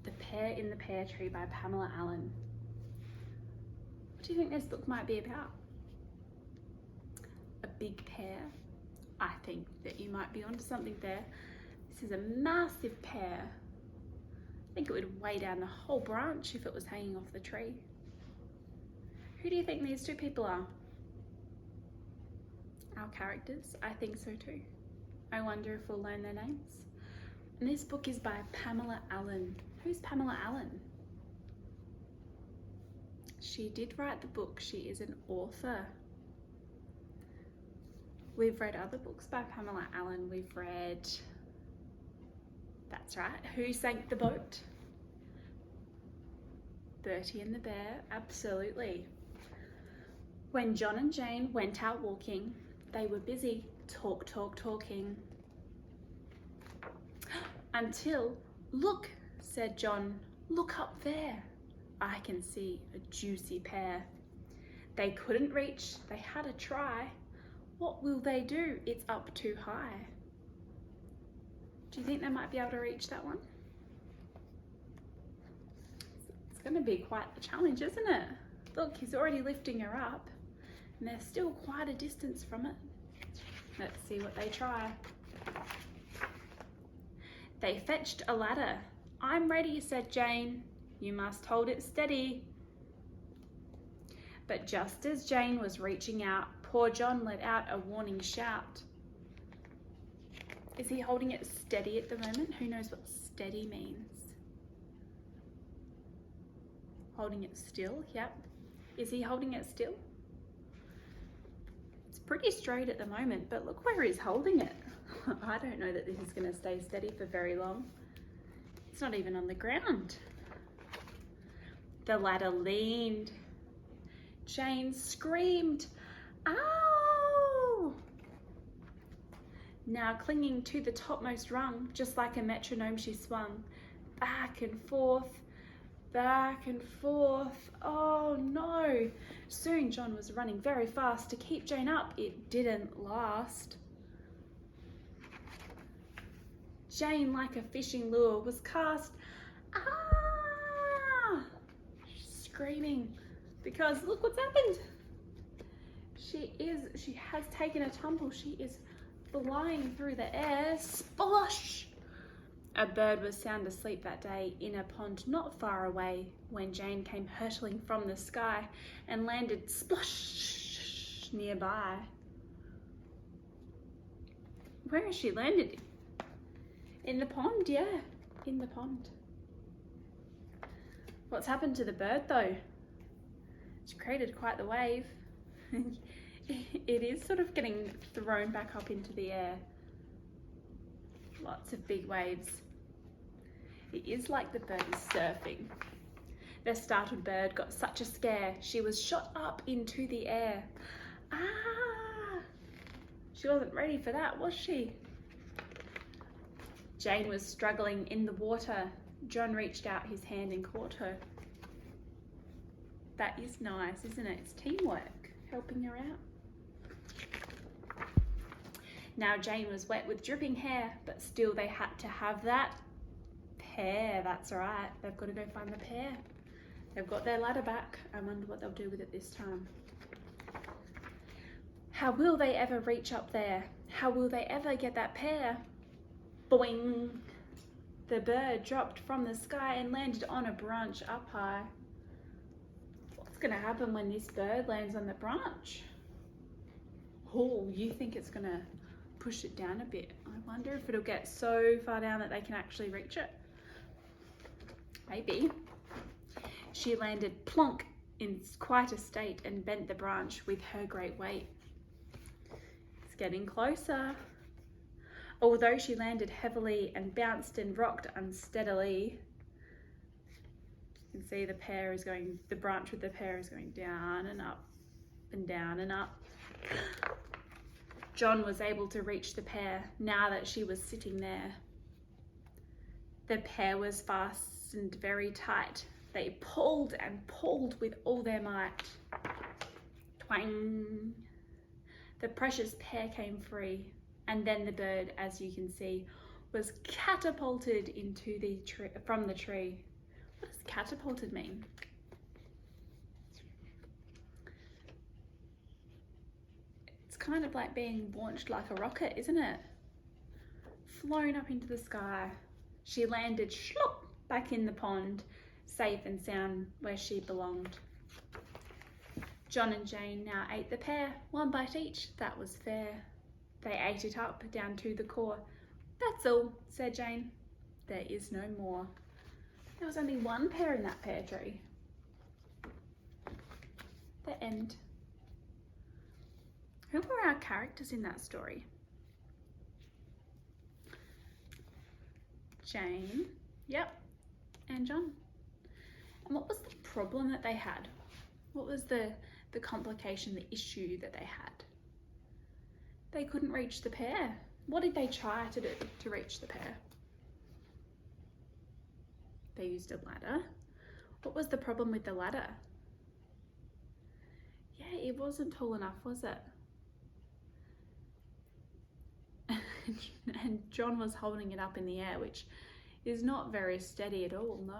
The Pear in the Pear Tree by Pamela Allen. What do you think this book might be about? A big pear? I think that you might be onto something there. This is a massive pear. I think it would weigh down the whole branch if it was hanging off the tree. Who do you think these two people are? Our characters? I think so too. I wonder if we'll learn their names. And this book is by Pamela Allen. Who's Pamela Allen? She did write the book. She is an author. We've read other books by Pamela Allen. We've read, that's right, Who Sank the Boat? Bertie and the Bear, absolutely. When John and Jane went out walking, they were busy talking. Until, look, said John, look up there. I can see a juicy pear. They couldn't reach, they had a try. What will they do? It's up too high. Do you think they might be able to reach that one? It's going to be quite the challenge, isn't it? Look, he's already lifting her up, and they're still quite a distance from it. Let's see what they try. They fetched a ladder. I'm ready, said Jane. You must hold it steady. But just as Jane was reaching out, poor John let out a warning shout. Is he holding it steady at the moment? Who knows what steady means? Holding it still, yep. Is he holding it still? It's pretty straight at the moment, but look where he's holding it. I don't know that this is going to stay steady for very long. It's not even on the ground. The ladder leaned. Jane screamed, ow! Now clinging to the topmost rung, just like a metronome she swung, back and forth, oh no! Soon John was running very fast to keep Jane up. It didn't last. Jane, like a fishing lure, was cast, ah! Screaming, because look what's happened. She has taken a tumble. She is flying through the air. Splosh! A bird was sound asleep that day in a pond not far away when Jane came hurtling from the sky and landed splosh nearby. Where has she landed? In the pond, yeah, in the pond. What's happened to the bird though? It's created quite the wave. It is sort of getting thrown back up into the air. Lots of big waves. It is like the bird is surfing. The startled bird got such a scare, she was shot up into the air. Ah! She wasn't ready for that, was she? Jane was struggling in the water. John reached out his hand and caught her. That is nice, isn't it? It's teamwork, helping her out. Now Jane was wet with dripping hair, but still they had to have that pear. That's right, they've got to go find the pear. They've got their ladder back. I wonder what they'll do with it this time. How will they ever reach up there? How will they ever get that pear? Boing! The bird dropped from the sky and landed on a branch up high. What's going to happen when this bird lands on the branch? Oh, you think it's going to push it down a bit. I wonder if it'll get so far down that they can actually reach it. Maybe. She landed plonk in quite a state and bent the branch with her great weight. It's getting closer. Although she landed heavily and bounced and rocked unsteadily, you can see the branch with the pear is going down and up and down and up. John was able to reach the pear now that she was sitting there. The pear was fastened very tight. They pulled and pulled with all their might. Twang! The precious pear came free, and then the bird, as you can see, was catapulted into the tree, from the tree. What does catapulted mean? It's kind of like being launched like a rocket, isn't it? Flown up into the sky. She landed slop back in the pond, safe and sound where she belonged. John and Jane now ate the pear, one bite each, that was fair. They ate it up down to the core. That's all, said Jane. There is no more. There was only one pear in that pear tree. The end. Who were our characters in that story? Jane, yep, and John. And what was the problem that they had? What was the complication, the issue that they had? They couldn't reach the pear. What did they try to do to reach the pear? They used a ladder. What was the problem with the ladder? Yeah, it wasn't tall enough, was it? And John was holding it up in the air, which is not very steady at all, no.